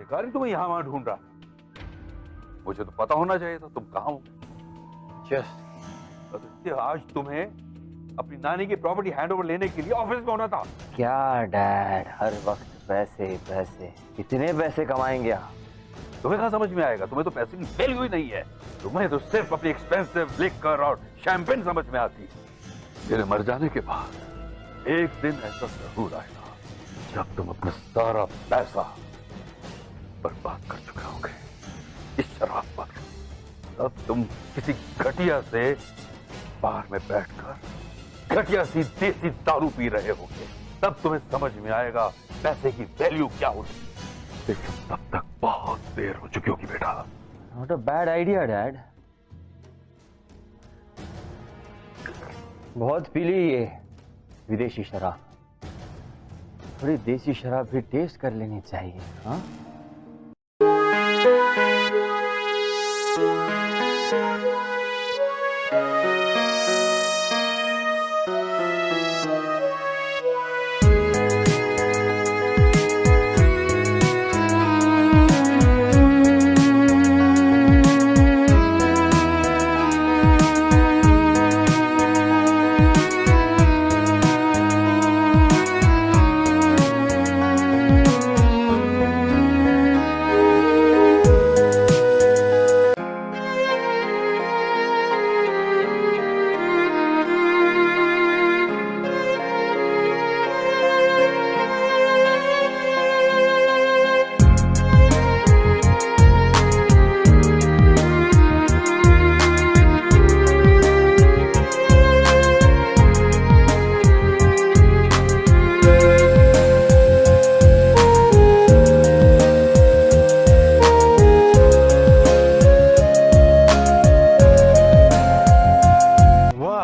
भिखारी तुम्हें यहाँ वहां ढूंढ रहा है। मुझे तो पता होना चाहिए था तुम कहाँ हो। आज तुम्हें अपनी नानी की प्रॉपर्टी हैंडओवर लेने के लिए ऑफिस में होना था। क्या डैड, हर वक्त पैसे पैसे, कितने पैसे कमाएंगे आप? तुम्हें कहाँ समझ में आएगा, तुम्हें तो पैसे की वैल्यू ही नहीं है। तुम्हें तो सिर्फ अपनी एक्सपेंसिव लिकर और शैंपेन समझ में आती है। मेरे मर जाने के बाद एक दिन ऐसा जरूर आएगा जब तुम अपना सारा पैसा बर्बाद कर चुके होगे इस शराब पर। तब तुम किसी घटिया से बार में बैठकर घटिया सी देसी दारू पी रहे होगे। तब तुम्हें समझ में आएगा पैसे की वैल्यू क्या होती है। लेकिन तब तक बहुत देर हो चुकी होगी बेटा। Not a bad idea dad. बहुत पी ली ये विदेशी शराब, थोड़ी देसी शराब भी टेस्ट कर लेनी चाहिए। हाँ,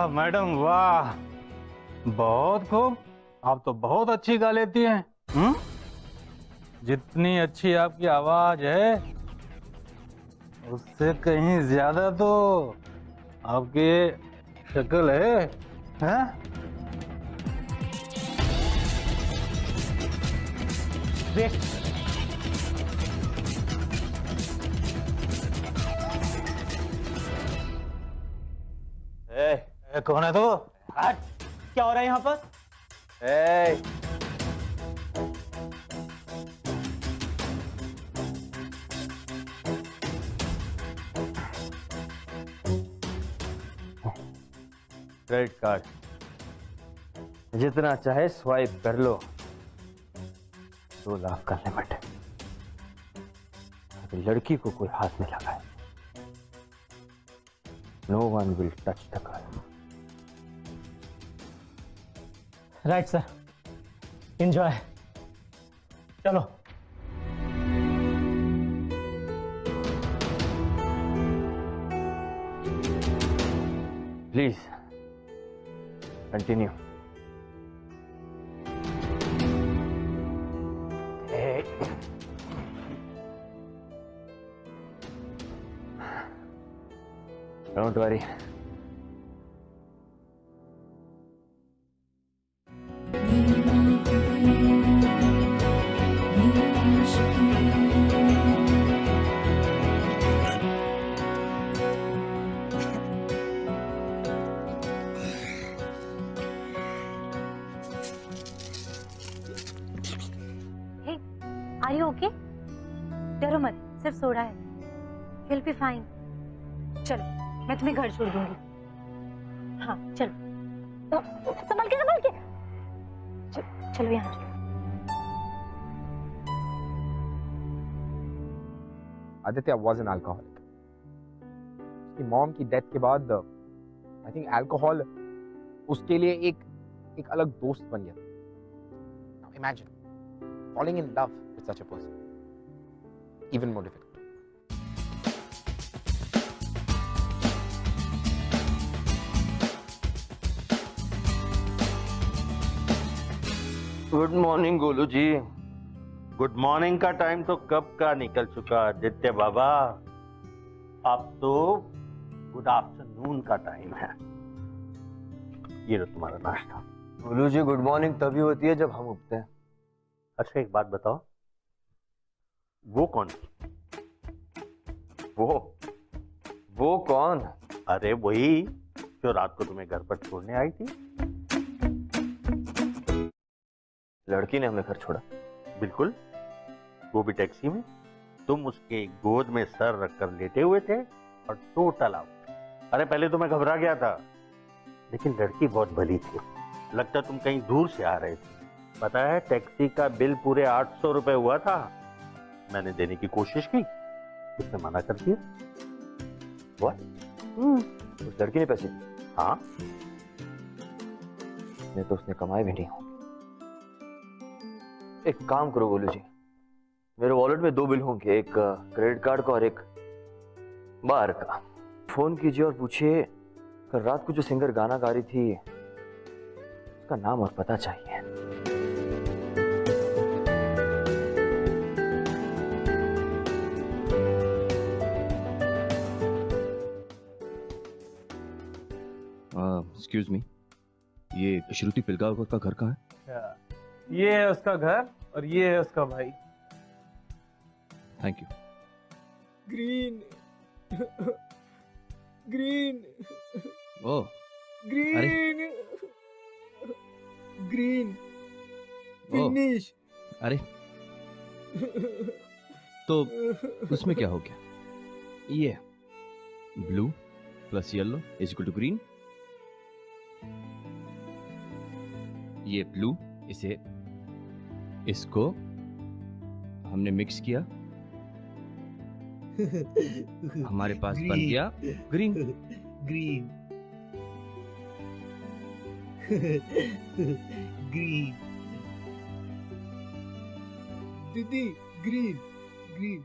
मैडम वाह, बहुत खूब। आप तो बहुत अच्छी गा लेती हैं। जितनी अच्छी आपकी आवाज है उससे कहीं ज्यादा तो आपकी शक्ल है, हैं? देख, कौन है तो? हट, क्या हो रहा है यहाँ पर? क्रेडिट कार्ड जितना चाहे स्वाइप कर लो। 2 लाख का लिमिट है। अगर लड़की को कोई हाथ में लगाए, no one will touch the girl. Right sir, enjoy. चलो। Please continue. Don't worry. Are you okay? डरो मत, सिर्फ सोडा है। You'll be fine. चलो, मैं तुम्हें घर छोड़ दूंगी। हाँ, चलो। संभल के, संभल के। चलो यहाँ चलो। Aditya was an alcoholic. उसकी मॉम की डेथ के बाद आई थिंक अल्कोहल उसके लिए एक अलग दोस्त बन गया। Now imagine falling in love with such a person. Even more difficult. Good morning Golu ji. Good morning का टाइम तो कब का निकल चुका आदित्य बाबा। अब तो गुड आफ्टरनून का टाइम है। ये लो तुम्हारा नाश्ता। गोलू जी, गुड मॉर्निंग तभी होती है जब हम उठते हैं। अच्छा एक बात बताओ, वो कौन? वो कौन? अरे वही जो रात को तुम्हें घर पर छोड़ने आई थी। लड़की ने हमें घर छोड़ा? बिल्कुल, वो भी टैक्सी में। तुम उसके गोद में सर रखकर लेटे हुए थे और टोटल आउट। अरे पहले तो मैं घबरा गया था, लेकिन लड़की बहुत भली थी। लगता तुम कहीं दूर से आ रहे थे। पता है, टैक्सी का बिल पूरे 800 रुपए हुआ था। मैंने देने की कोशिश की, उसने मना कर दिया। उस लड़की ने पैसे दिए? हाँ। नहीं तो उसने कमाए भी नहीं होंगे। एक काम करो गोलू जी, मेरे वॉलेट में 2 बिल होंगे, एक क्रेडिट कार्ड का और एक बार का। फोन कीजिए और पूछिए कल रात को जो सिंगर गाना गा रही थी उसका नाम और पता चाहिए। एक्सक्यूज मी, ये श्रुति पिलगावकर का घर कहाँ है? ये है उसका घर और ये है उसका भाई। Thank you. Green green oh, green green finish. अरे तो उसमें क्या हो गया? ये blue plus yellow is equal to green. ये ब्लू, इसको हमने मिक्स किया, हमारे पास बन गया ग्रीन। ग्रीन ग्रीन दीदी, ग्रीन ग्रीन।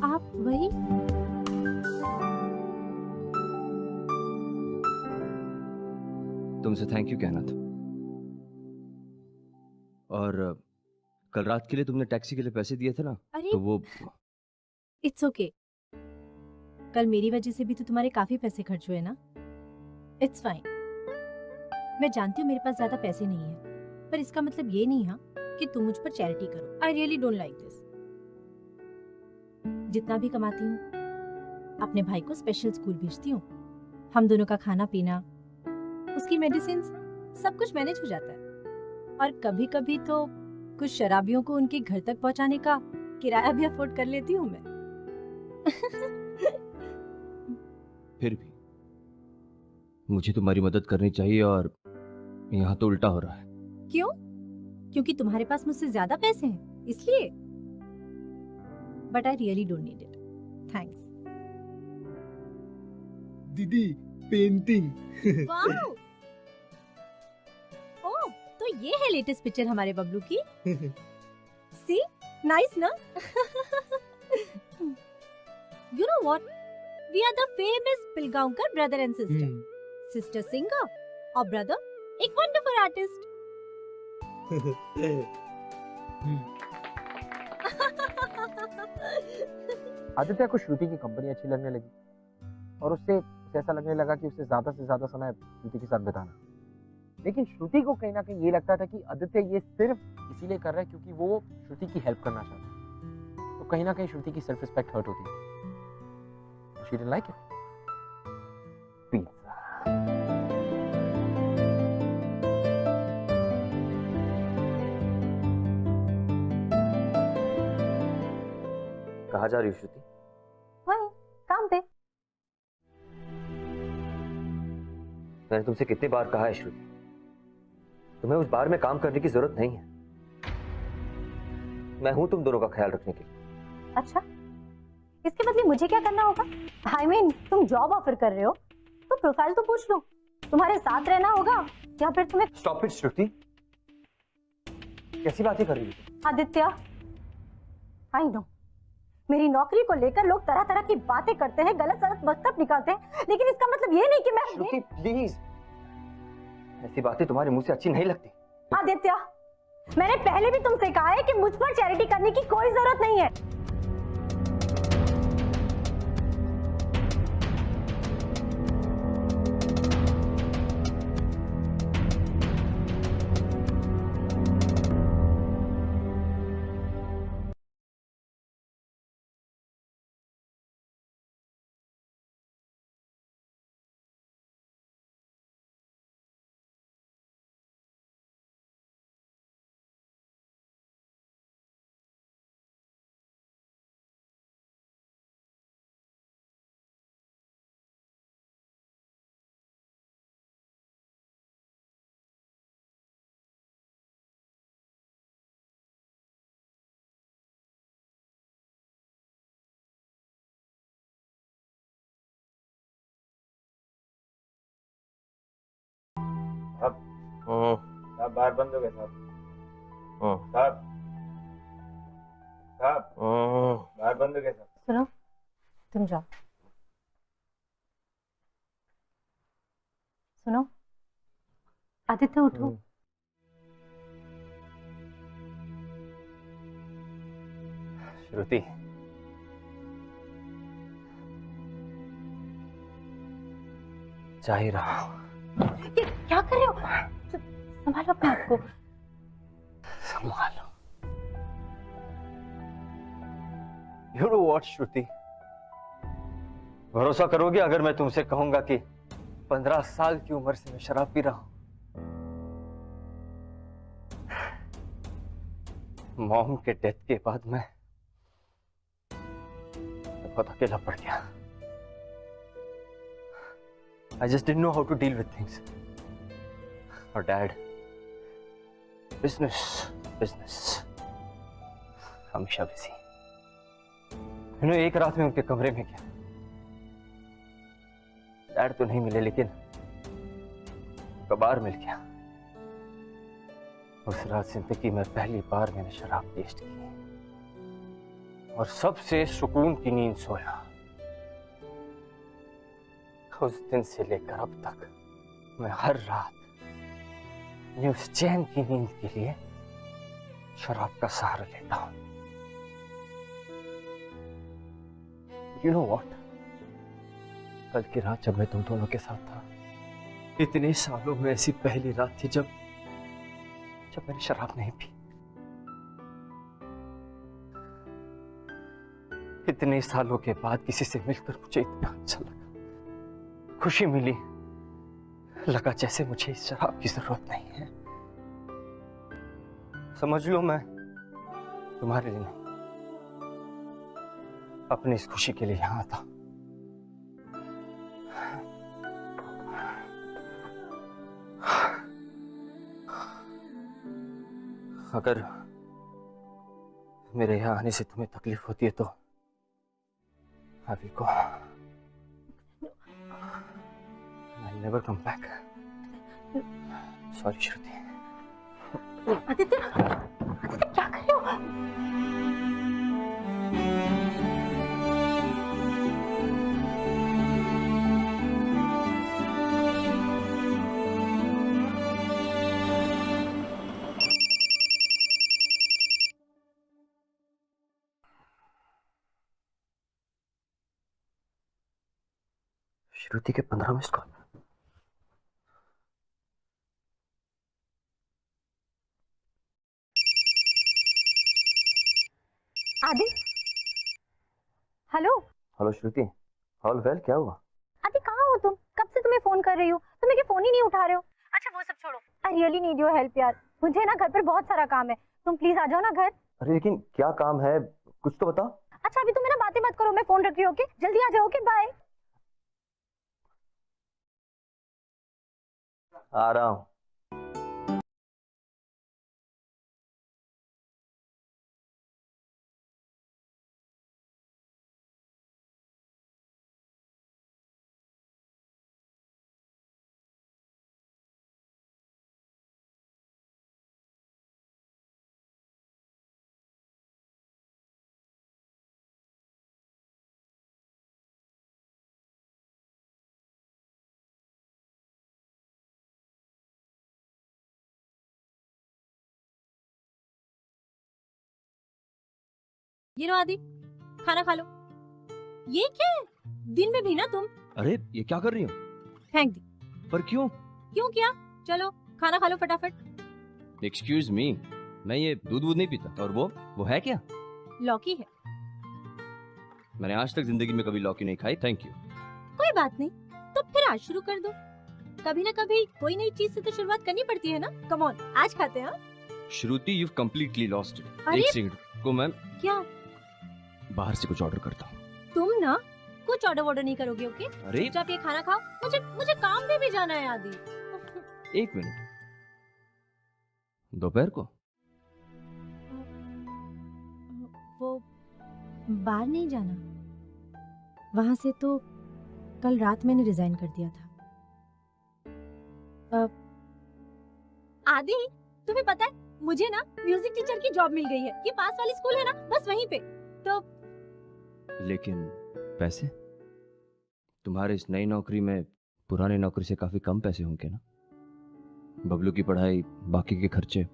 आप वही? तुमसे थैंक यू कहना था। और कल रात के लिए तुमने टैक्सी के लिए पैसे दिए थे ना, अरे तो वो इट्स ओके। कल मेरी वजह से भी तो तुम्हारे काफी पैसे खर्च हुए ना। It's fine. मैं जानती हूँ मेरे पास ज्यादा पैसे नहीं है, पर इसका मतलब ये नहीं है कि तुम मुझ पर चैरिटी करो। I really don't like this. जितना भी कमाती हूँ अपने भाई को स्पेशल स्कूल भेजती हूँ। हम दोनों का खाना पीना, उसकी मेडिसिन, सब कुछ मैनेज हो जाता है। और कभी कभी तो कुछ शराबियों को उनके घर तक पहुंचाने का किराया भी अफोर्ड कर लेती हूँ मैं। फिर भी मुझे तुम्हारी मदद करनी चाहिए और यहाँ तो उल्टा हो रहा है। क्यों? क्योंकि तुम्हारे पास मुझसे ज्यादा पैसे हैं इसलिए? But I really don't need it. Thanks. दीदी, पेंटिंग। वाओ! ओह, तो ये है लेटेस्ट पिक्चर हमारे बबलू की। सी, नाइस ना? You know what? We are the famous Pilgaonkar brother and sister. Sister singer और brother एक wonderful artist. आदित्य को श्रुति की कंपनी अच्छी लगने लगी और उसे ऐसा लगने लगा कि उसे ज्यादा से ज्यादा समय श्रुति के साथ बिताना। लेकिन श्रुति को कहीं ना कहीं ये लगता था कि आदित्य ये सिर्फ इसीलिए कर रहा है क्योंकि वो श्रुति की हेल्प करना चाहता है। तो कहीं ना कहीं श्रुति की सेल्फ रिस्पेक्ट हर्ट होती है। She didn't like it. कहाँ जा रही हो श्रुति? वही काम पे। मैंने तुमसे कितनी बार कहा है श्रुति, तुम्हें उस बार में काम करने की जरूरत नहीं है। मैं हूं तुम दोनों का ख्याल रखने के लिए। अच्छा, इसके बदले मुझे क्या करना होगा? I mean, तुम जॉब ऑफर कर रहे हो तो प्रोफाइल तो पूछ लो। तुम्हारे साथ रहना होगा या फिर तुम्हें। स्टॉप इट श्रुति, कैसी बातें कर रही हो? आदित्य, आई नो, मेरी नौकरी को लेकर लोग तरह तरह की बातें करते हैं, गलत सलत मतलब निकालते हैं, लेकिन इसका मतलब ये नहीं कि मैं श्रुति प्लीज, ऐसी बातें तुम्हारे मुंह से अच्छी नहीं लगती। आदित्य, मैंने पहले भी तुमसे कहा है कि मुझ पर चैरिटी करने की कोई जरूरत नहीं है। साहब बाहर बंद हो गए साहब। साहब साहब बाहर बंद हो गए साहब। सुनो, तुम जाओ। सुनो आदित्य, उठो। श्रुति, जा ही रहा हूं। ये क्या कर रहे हो? संभालो अपने आप को। संभालो। You know what, श्रुति, भरोसा करोगे अगर मैं तुमसे कहूंगा कि 15 साल की उम्र से मैं शराब पी रहा हूं। मॉम के डेथ के बाद मैं बहुत अकेला पड़ गया। I just didn't know how to deal with things. और डैड, बिजनेस हमेशा बिजी। एक रात में उनके कमरे में गया, डैड तो नहीं मिले लेकिन कबार मिल गया। उस रात जिंदगी में पहली बार मैंने शराब टेस्ट की और सबसे सुकून की नींद सोया। उस दिन से लेकर अब तक मैं हर रात उस चैन की नींद के लिए शराब का सहारा लेता हूं। You know what? कल की रात जब मैं तुम दोनों के साथ था, इतने सालों में ऐसी पहली रात थी जब मैंने शराब नहीं पी। इतने सालों के बाद किसी से मिलकर मुझे इतना अच्छा लगा, खुशी मिली, लगा जैसे मुझे इस शराब की जरूरत नहीं है। समझ लो मैं तुम्हारे लिए नहीं, अपनी इस खुशी के लिए यहां था। अगर मेरे यहां आने से तुम्हें तकलीफ होती है तो अभी को I'll never come back. Sorry, श्रुति। आदित्य, आदित्य क्या कर रहे हो? श्रुति के 15 मिस्ड कॉल। आदि, हेलो। हेलो श्रुति, ऑल वेल? क्या हुआ? आदि कहाँ हो तुम? कब से तुम्हें फोन कर रही हूँ, तुम मेरे फोन ही नहीं उठा रहे हो। अच्छा वो सब छोड़ो, I really need your help यार। मुझे ना घर पर बहुत सारा काम है, तुम प्लीज आ जाओ ना घर। अरे लेकिन क्या काम है, कुछ तो बता। अच्छा अभी तुम मेरा बातें मत करो, मैं फोन रख रही हूँ। ओके जल्दी आ जाओ। Okay bye. आ रहा हूं। ये लो आदि, खाना खा लो। ये क्या है, दिन में भी ना तुम? अरे ये क्या कर रही हो? फेंक दी। पर क्यों? क्यों क्या? चलो खाना खा लो फटाफट। एक्सक्यूज मी, मैं ये दूध नहीं पीता। और वो है क्या? लौकी है। मैंने आज तक जिंदगी में कभी लौकी नहीं खाई। Thank you. कोई बात नहीं, तो फिर आज शुरू कर दो। कभी ना कभी कोई नई चीज से तो शुरुआत करनी पड़ती है ना। कम ऑन, आज खाते हैं। श्रुति, यू कंप्लीटली लॉस्ट इट। अरे! एक सेकंड को मैं क्या? बाहर से कुछ ऑर्डर करता हूँ। तुम ना कुछ ऑर्डर नहीं करोगे, ओके? अरे चुपचाप ये खाना खाओ। मुझे काम पे भी जाना है आदि। एक मिनट, दोपहर को? वो बाहर नहीं जाना, वहां से तो कल रात मैंने रिजाइन कर दिया था। आदि, तुम्हें पता है मुझे ना म्यूजिक टीचर की जॉब मिल गई है। ये पास वाली स्कूल है ना, बस वहीं पे। तो लेकिन पैसे? तुम्हारे इस नई नौकरी में पुरानी नौकरी से काफी कम पैसे होंगे ना? बबलू की पढ़ाई, बाकी के खर्चे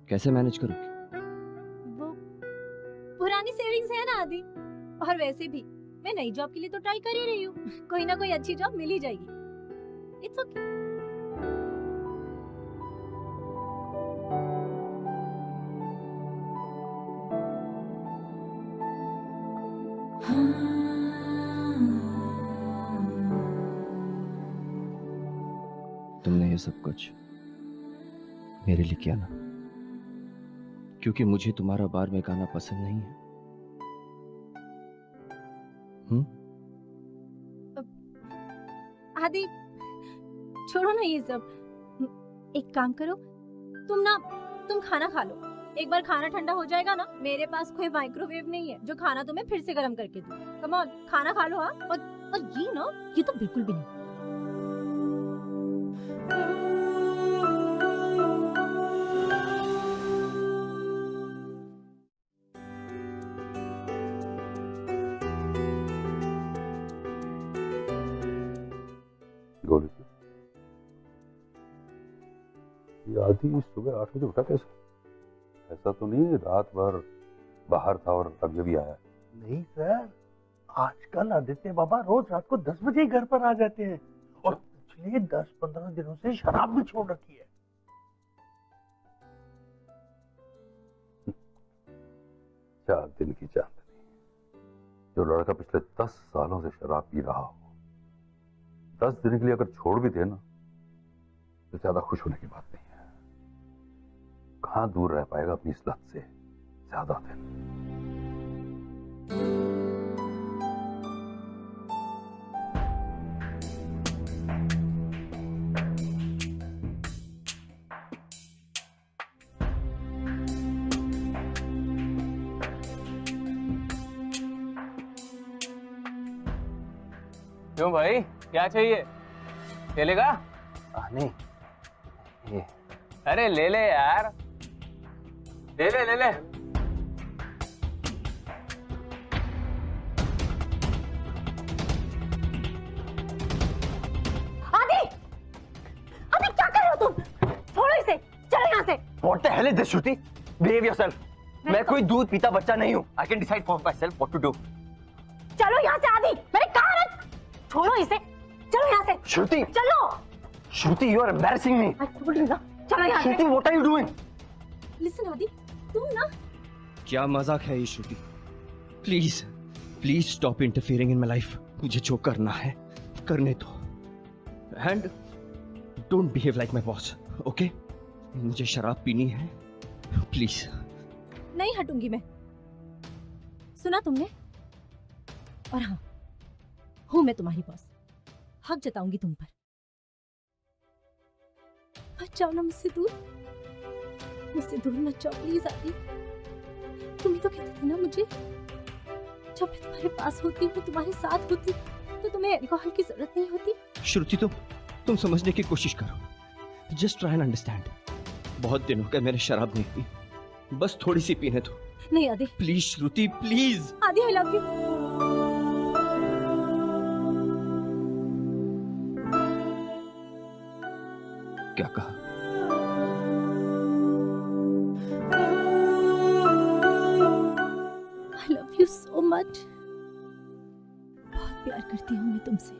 कैसे मैनेज करोगी? वो पुरानी सेविंग्स है ना आदि। और वैसे भी मैं नई जॉब के लिए तो ट्राई कर ही रही हूँ। कोई ना कोई अच्छी जॉब मिल ही जाएगी। It's okay. तुमने ये सब कुछ मेरे लिए किया ना, क्योंकि मुझे तुम्हारा बार में गाना पसंद नहीं है। आदि, छोड़ो ना ये सब। एक काम करो, तुम खाना खा लो। एक बार खाना ठंडा हो जाएगा ना, मेरे पास कोई माइक्रोवेव नहीं है जो खाना तुम्हें फिर से गर्म करके दूं। कम ऑन, खाना खा लो। हाँ, और ये ना, ये तो बिल्कुल भी नहीं। गोली, ये आदि सुबह 8 बजे उठा कैसे? ऐसा तो नहीं रात भर बाहर था और अभी अभी आया? नहीं सर, आजकल आदित्य बाबा रोज रात को 10 बजे ही घर पर आ जाते हैं और पिछले 10-15 दिनों से शराब भी छोड़ रखी है। 4 दिन की चांदनी। जो लड़का पिछले 10 सालों से शराब पी रहा हो, 10 दिन के लिए अगर छोड़ भी दे ना, तो ज्यादा खुश होने की बात नहीं है। कहां दूर रह पाएगा अपनी इस लत से ज्यादा दिन। क्यों भाई, क्या चाहिए? ले लेगा? नहीं, ये अरे ले ले यार, ले ले ले ले। आदि, आदि क्या कर रहे हो तुम? छोड़ो इसे, चलो यहाँ से। What the hell is this, Shruti? Behave yourself. मैं कोई दूध पीता बच्चा नहीं हूँ। I can decide for myself what to do. चलो यहाँ से आदि, मैंने कहा ना, छोड़ो इसे, चलो यहाँ से। श्रुति, चलो। श्रुति, you are embarrassing me. चलो यहाँ से। श्रुति, what are you doing? Listen आदि, तुम ना। क्या मजाक है ये Shruti? Please please stop interfering in my life. मुझे जो करना है करने दो, and don't behave like my boss, okay? मुझे शराब पीनी है, प्लीज। नहीं हटूंगी मैं। सुना तुमने? और हाँ, हूं मैं तुम्हारी बॉस, हक जताऊंगी तुम पर। मत जाओ ना मुझसे दूर मत जाओ प्लीज आदि। तुम ही तो कहते थे ना मुझे, जब मैं तुम्हारे पास होती हूँ, तुम्हारे साथ होती हूँ, तो तुम्हें अल्कोहल की जरूरत नहीं होती। श्रुति, तुम समझने की कोशिश करो। Just try and understand. बहुत दिन हो गए मैंने शराब नहीं पी, बस थोड़ी सी पीने दो। नहीं आदि। Please Shruti, please. आदि, आई लव यू। क्या कहा? मच। बहुत प्यार करती हूँ मैं तुमसे।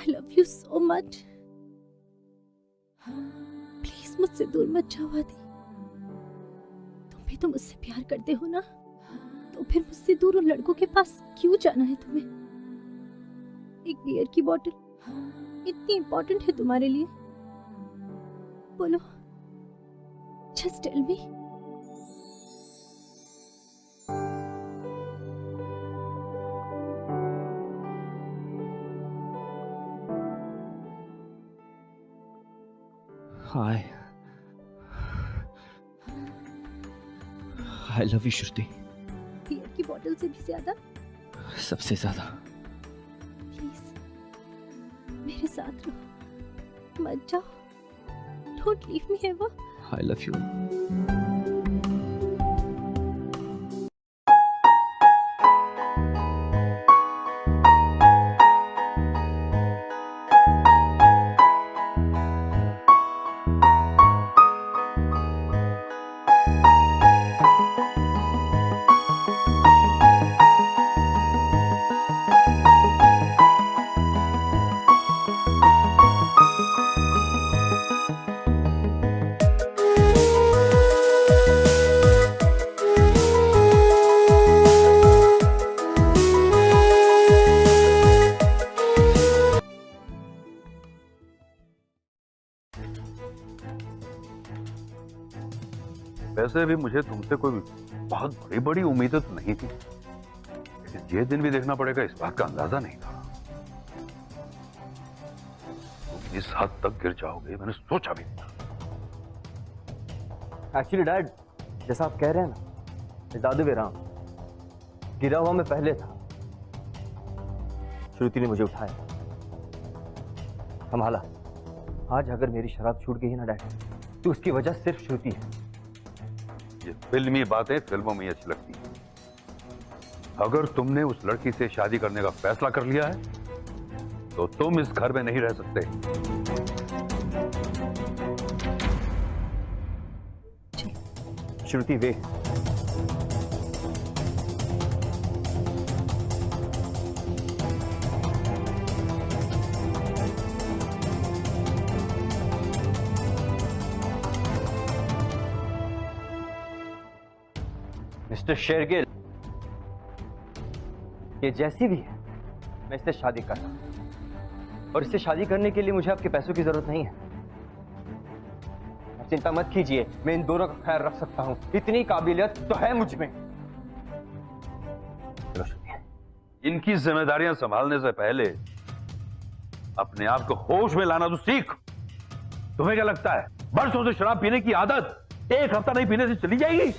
I love you so much. Please मुझसे दूर मत जाओ आदि। तुम भी तो मुझसे प्यार करते हो ना, तो फिर मुझसे दूर उन लड़कों के पास क्यों जाना है तुम्हें? एक बियर की बोतल इतनी इंपॉर्टेंट है तुम्हारे लिए? बोलो, just tell me. I love you, Shruti. Beer की बोतल से भी ज्यादा? सबसे ज्यादा। प्लीज मेरे साथ रहो, मत जाओ। Don't leave me ever. I love you। वैसे भी मुझे तुमसे कोई बहुत बड़ी बड़ी उम्मीदें तो नहीं थी, लेकिन ये दिन भी देखना पड़ेगा इस बात का अंदाजा नहीं था। तुम इस हद तक गिर जाओगे मैंने सोचा भी नहीं था। एक्चुअली डैड, जैसा आप कह रहे हैं ना, इस दादू वे राम गिरा हुआ मैं पहले था। श्रुति ने मुझे उठाया, संभाला। आज अगर मेरी शराब छूट गई ना डैड, तो उसकी वजह सिर्फ श्रुति है। ये फिल्मी बातें फिल्मों में अच्छी लगती हैं। अगर तुमने उस लड़की से शादी करने का फैसला कर लिया है, तो तुम इस घर में नहीं रह सकते। श्रुति वे मिस्टर शेरगिल, ये जैसी भी है, मैं इससे शादी कर रहा हूं, और इससे शादी करने के लिए मुझे आपके पैसों की जरूरत नहीं है। आप चिंता मत कीजिए, मैं इन दोनों का ख्याल रख सकता हूं। इतनी काबिलियत तो है मुझ में। इनकी जिम्मेदारियां संभालने से पहले अपने आप को होश में लाना तो सीख। तुम्हें क्या लगता है बरसों से शराब पीने की आदत एक हफ्ता नहीं पीने से चली जाएगी?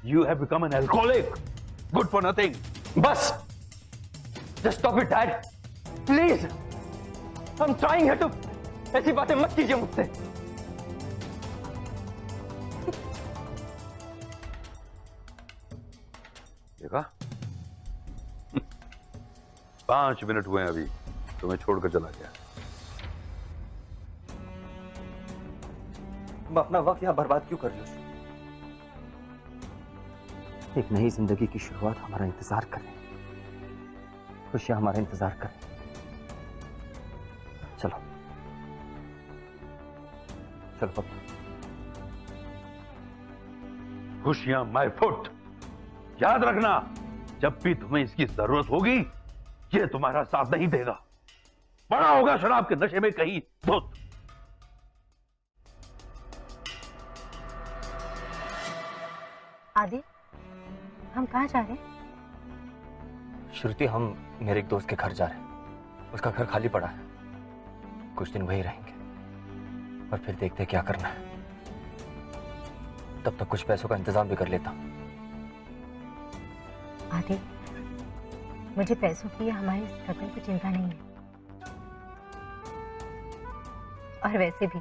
You have become an alcoholic, good for nothing. बस, just stop it, Dad. Please, I'm trying here to. ऐसी बातें मत कीजिए मुझसे। देखा? 5 मिनट हुए हैं अभी, तुम्हें छोड़कर चला गया। तुम अपना वक्त यहाँ बर्बाद क्यों कर रहे हो? एक नई जिंदगी की शुरुआत हमारा इंतजार कर रही है, खुशियां हमारा इंतजार कर रही हैं। चलो चलो पापा। खुशियां माय फुट। याद रखना, जब भी तुम्हें इसकी जरूरत होगी, ये तुम्हारा साथ नहीं देगा। बड़ा होगा शराब के नशे में कहीं धुत। आदि, हम कहाँ जा रहे हैं? श्रुति, हम मेरे एक दोस्त के घर जा रहे हैं। उसका घर खाली पड़ा है, कुछ दिन वहीं रहेंगे और फिर देखते हैं क्या करना है। तब तक कुछ पैसों का इंतजाम भी कर लेता हूं। आदि, मुझे पैसों की या हमारी स्ट्रगल की चिंता नहीं है। और वैसे भी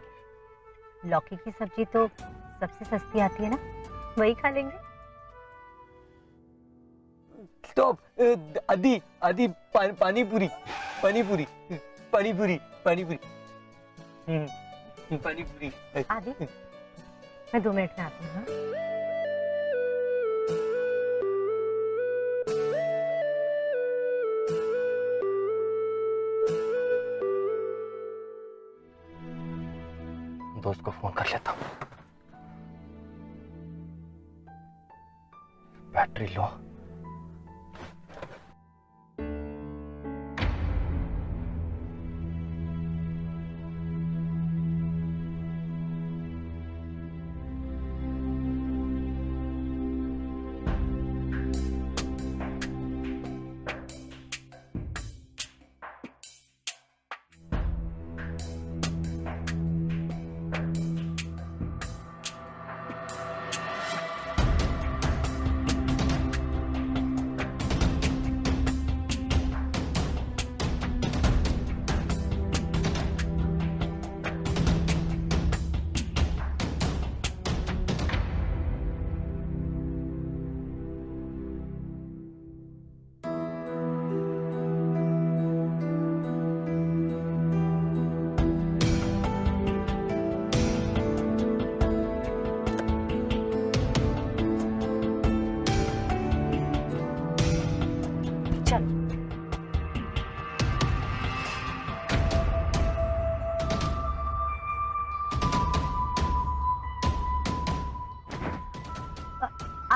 लौकी की सब्जी तो सबसे सस्ती आती है ना, वही खा लेंगे। तो आदि आदि पानी पूरी पानी पूरी पानी पूरी पानी पूरी पानी पूरी। आदि, मैं 2 मिनट में आती हूँ। दोस्त को फोन कर लेता हूँ। Battery low.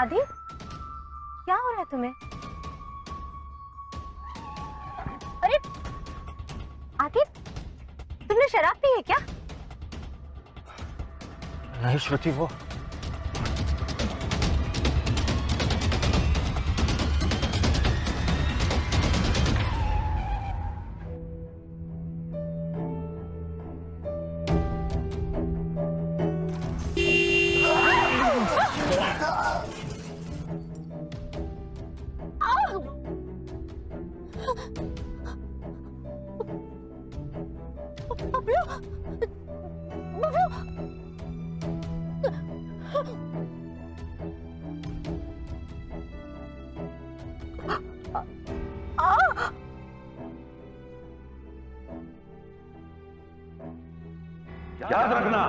आदि, क्या हो रहा है तुम्हें? अरे आदि, तुमने शराब पी है क्या? नहीं श्रुति, वो याद रखना,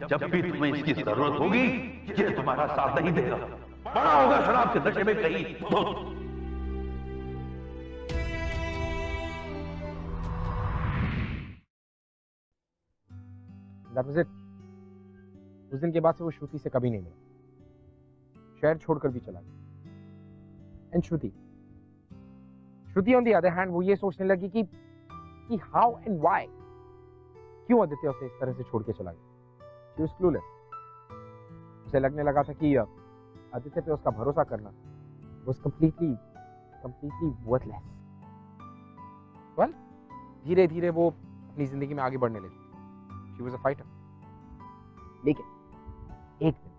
जब भी तुम्हें इसकी जरूरत होगी, ये तुम्हारा साथ नहीं देगा। बड़ा होगा शराब के नशे में कहीं। That was it. उस दिन के बाद से वो श्रुति से कभी नहीं मिला, शहर छोड़कर भी चला गया। And Shruti on the other hand, वो ये सोचने लगी कि हाउ एंड व्हाई, क्यों आदित्य उसे इस तरह से छोड़ के चला गया। She was clueless. उसे लगने लगा था कि आदित्य पे उसका भरोसा करना was completely worthless. Well, धीरे धीरे वो अपनी जिंदगी में आगे बढ़ने लगी। She was a fighter. लेकिन एक दिन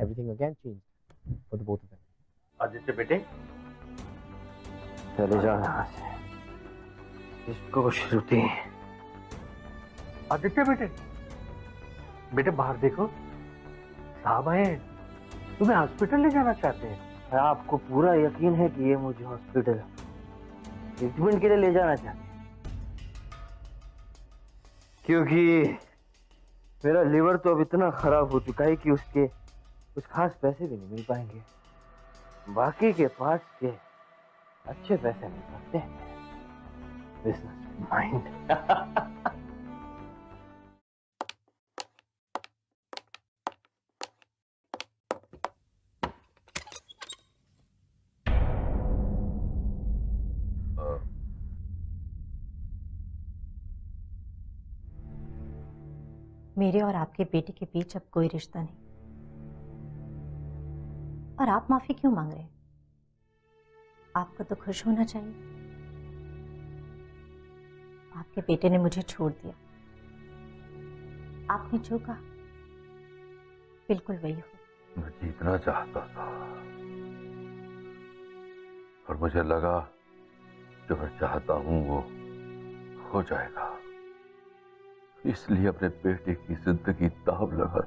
everything again changed for the both of them. Aditya बेटे, चले जाओ यहाँ से। इसको श्रुति। आदित्य बेटे, बेटे बाहर देखो, साहब आए, तुम्हें हॉस्पिटल ले जाना चाहते हैं। आपको पूरा यकीन है कि ये मुझे हॉस्पिटल ट्रीटमेंट के लिए ले जाना चाहते हैं? क्योंकि मेरा लिवर तो अब इतना खराब हो चुका है कि उसके कुछ खास पैसे भी नहीं मिल पाएंगे। बाकी के पार्ट्स के अच्छे पैसे मिल सकते हैं। Business mind. मेरे और आपके बेटे के बीच अब कोई रिश्ता नहीं, और आप माफी क्यों मांग रहे हैं? आपको तो खुश होना चाहिए। आपके बेटे ने मुझे छोड़ दिया। आपने जो कहा बिल्कुल वही हो। मैं जीतना चाहता था, और मुझे लगा जो मैं चाहता हूं वो हो जाएगा, इसलिए अपने बेटे की जिंदगी दांव लगा।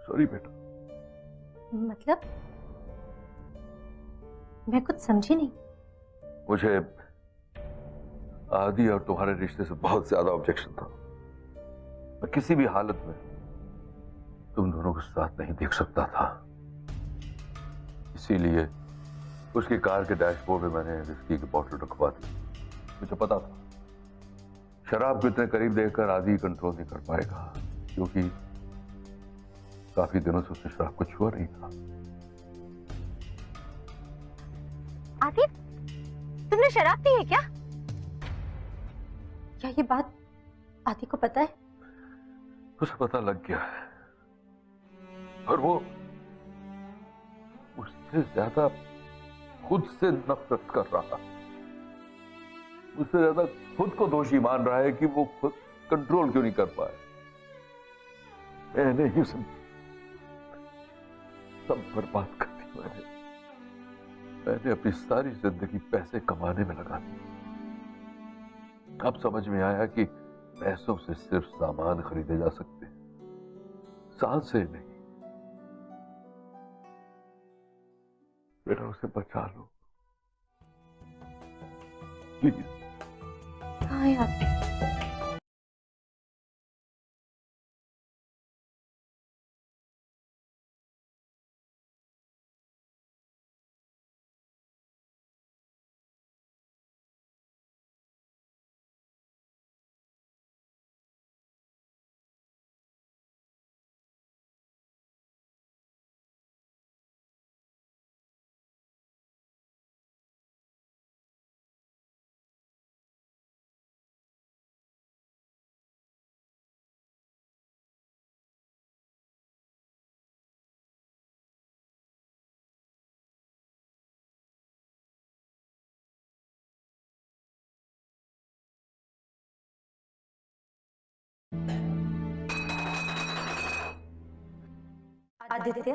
सॉरी बेटा। मतलब मैं कुछ समझी नहीं। मुझे आदि और तुम्हारे रिश्ते से बहुत ज्यादा ऑब्जेक्शन था। मैं किसी भी हालत में तुम दोनों को साथ नहीं देख सकता था, इसीलिए उसकी कार के डैशबोर्ड में मैंने विस्की की बोतल रखवा दी। मुझे पता था शराब को इतने करीब देखकर आदि कंट्रोल नहीं कर पाएगा, क्योंकि काफी दिनों से उसने शराब को छुआ नहीं था। आदि, तुमने शराब पी है क्या? क्या ये बात आदि को पता है? उसे पता लग गया है, और वो उससे ज्यादा खुद से नफरत कर रहा, उससे ज्यादा खुद को दोषी मान रहा है कि वो खुद कंट्रोल क्यों नहीं कर पाए। मैंने ही सब बर्बाद कर दी। मैंने अपनी सारी जिंदगी पैसे कमाने में लगा दी। अब समझ में आया कि पैसों से सिर्फ सामान खरीदे जा सकते हैं, सांसें नहीं। बेटा उसे बचा लो प्लीज। कहाँ है आप? आदित्य,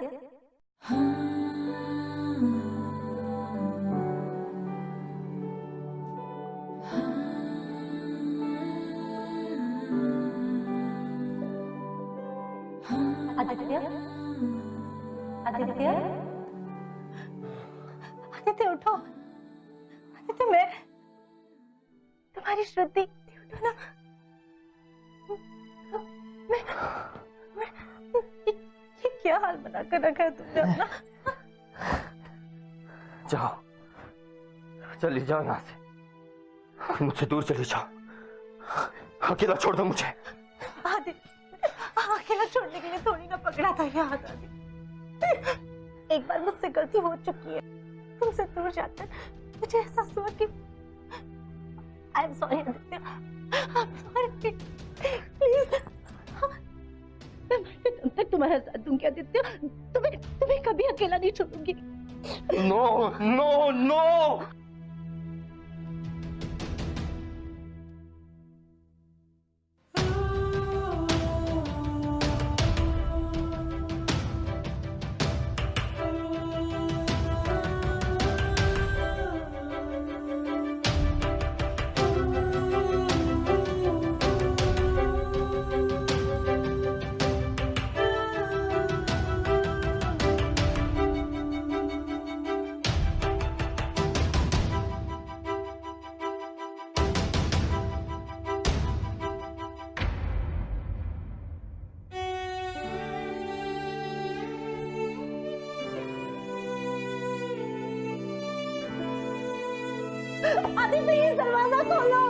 आदित्य, आदित्य, आदित्य उठो। आदित्य, मैं तुम्हारी श्रुति, उठो ना। मैं ये क्या हाल बना कर रखा है तुमने अपना? जाओ, चली जाओ यहाँ से, मुझसे दूर चली जाओ, अकेला छोड़ दो मुझे। आदित्य, अकेला छोड़ने के लिए थोड़ी ना पकड़ा था ये हाथ। आदित्य, एक बार मुझसे गलती हो चुकी है। तुमसे दूर जाकर मुझे एहसास हुआ कि I am sorry Aditya, I am sorry, please. मैं मरते दम तक तुम्हारा साथ दूंगी आदित्य, तुम्हें कभी अकेला नहीं छोड़ूंगी। No no no. Aadi please दरवाजा खोलो।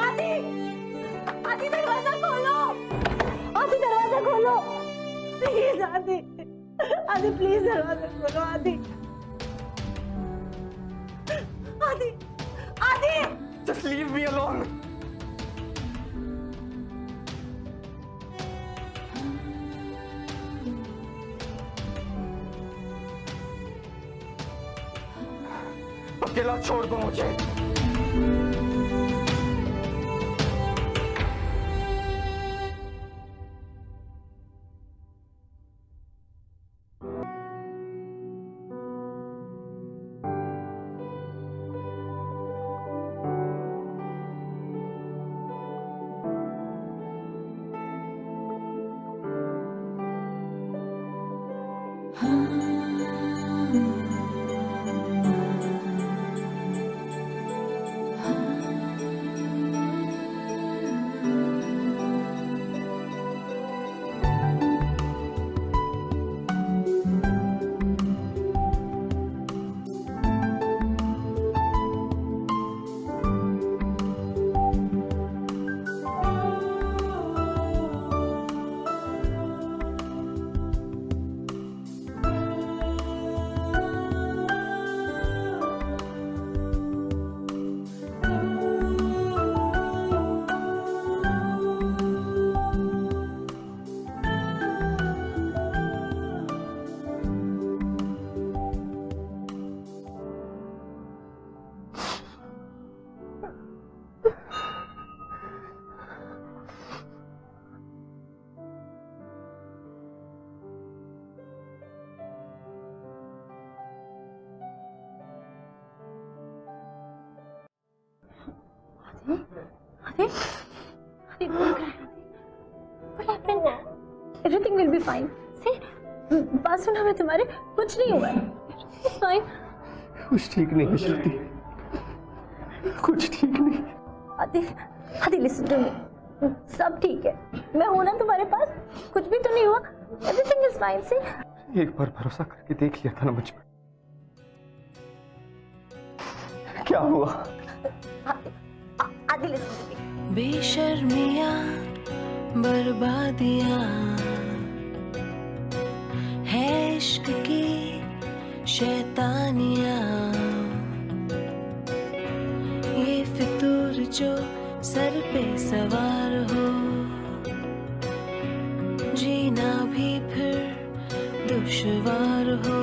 आदि, आदि दरवाजा खोलो। आदि दरवाजा खोलो प्लीज। आदि, आदि प्लीज दरवाजा खोलो। आदि, आदि, आदि, Just leave me alone. अकेला छोड़ दो मुझे। हाँ Adil, Adil, what happened? Everything will be fine. See, बात सुना मैं तुम्हारे, कुछ नहीं हुआ है. Everything is fine. कुछ ठीक नहीं है श्रुति, कुछ ठीक नहीं. Adil, Adil listen to me. सब ठीक है. मैं हूं ना तुम्हारे पास. कुछ भी तो नहीं हुआ. Everything is fine. See. एक बार भरोसा करके देख लिया था ना मुझ पर. क्या हुआ? Adil listen to me. बेशर्मियां, बर्बादियां है इश्क की शैतानियां. ये फितूर जो सर पे सवार हो, जीना भी फिर दुश्वार हो.